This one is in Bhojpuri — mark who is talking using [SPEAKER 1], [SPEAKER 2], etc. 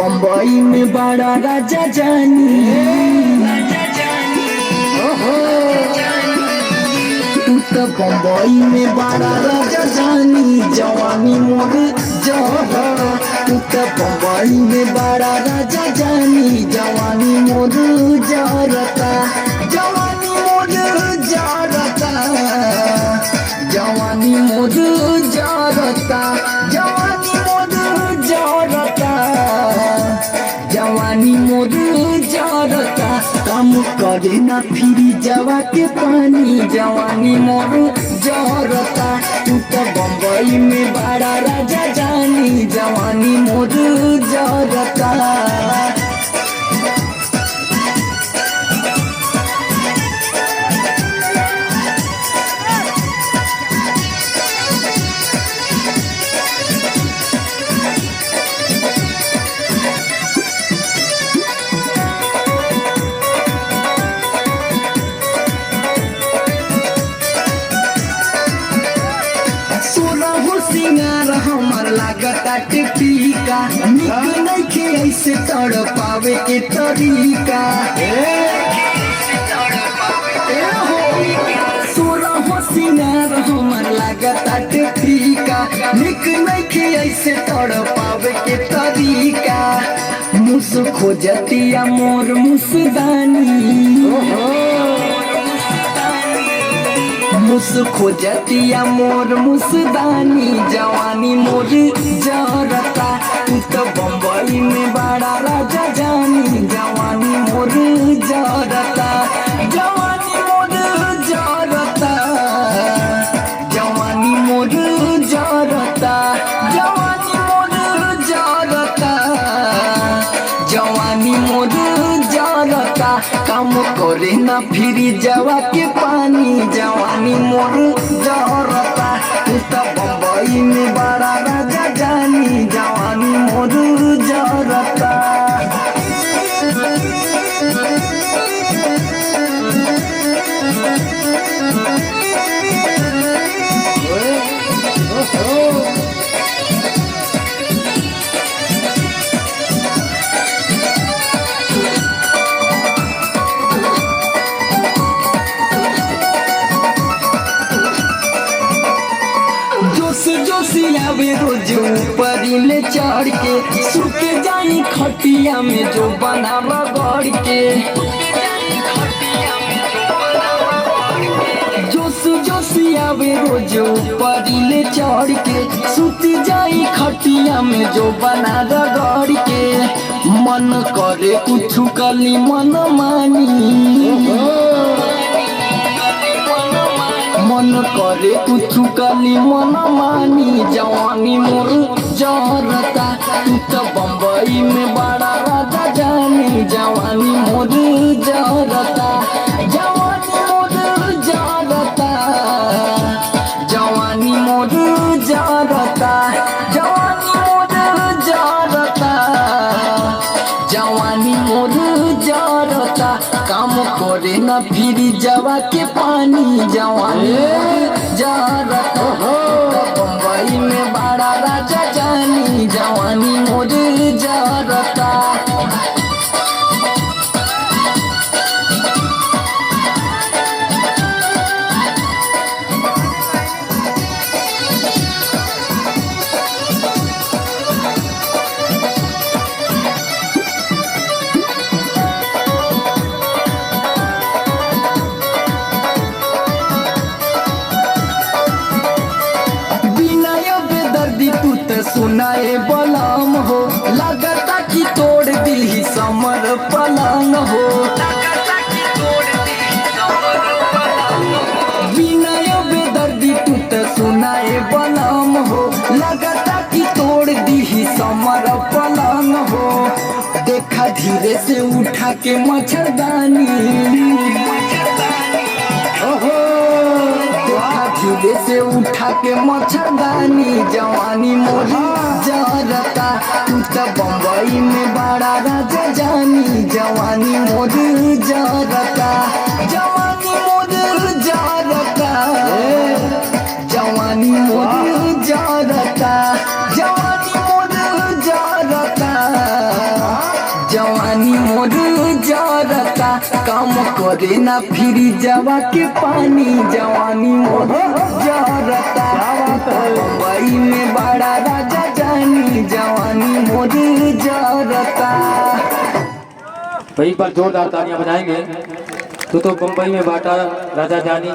[SPEAKER 1] बम्बई में बड़ा राजा जानी, तू तो बम्बई में बड़ा राजा जानी, जवानी मोर जरा। तू तो बम्बई में बड़ा राजा जानी, जवानी मोर जरता, जवानी मोर जरता, जवानी मोर जरता, जवानी मोर जरता, जवानी मोर जरता। काम करे ना फिरी जवा के पानी, जवानी मोर जरता। तू तो बम्बई में बड़ा राजा जानी, जवानी मोर जरता। सिंगार हमर लागता टीका, निक नइखे ऐसे तड़पावे के तरीका। सोलह सिंगार हमर लागता टीका, निक नइखे ऐसे तड़पावे के तरीका। मुस खोजतिया मोर मुसदानी, मुस खोजतिया मोर मुसदानी, जवानी मोर जरता। तू तो बम्बई में बड़ा राजा जानी, जवानी मोर जरता, जवानी मोर जरता, जवानी मोर जरता, जवानी मोर जरता, जवानी मोर जरता। काम करे ना फिरी जवा के पानी, जवानी मोर जरता। तू तो बम्बई में बड़ा राजा जानी, जवानी मोर जरता। आवे रोज ऊपरीले चढ़ के, सुख जाई खटिया में जो बनावा गढ़ के। जोश जोश आवे रोज ऊपरीले चढ़ के, सुत जाई खटिया में जो बना गढ़ के। मन करे कुछ कली मन मानी, मन करे कुछ कली मन मानी, जवानी मोर जरता। तू तो बम्बई में बड़ा राजा जानी, जवानी मोर जरता, जवानी मोर जरता, जवानी मोर जरता, जवानी मोर जरता, जवानी मोर जरता। काम करे ना फिरी जवा के पानी, जवानी जरता। बम्बई में बड़ा राजा जानी, जवानी मोर जरता। सुनाए बलम हो, लगता कि तोड़ दी समर पलंग हो। विनय बेदर्दी तू तो सुनाए बलम हो, लगता कि तोड़ दी समर पलंग हो। देखा धीरे से उठा के मच्छरदानी, धीरे से उठा के मच्छरदानी, जवानी मोर जरता। तू तो बम्बई में बड़ा राजा जानी, जवानी मोर जरता, जवानी मोर जरता, जवानी मोर जरता, जवानी मोर जरता। झरे ना फिर जवा के पानी जवानी मोर जरता बम्बई में बड़ा राजा जानी जवानी मोर जरता।
[SPEAKER 2] भाई एक बार जोरदार तालियां बजाएंगे। तो बम्बई में बाटा राजा जानी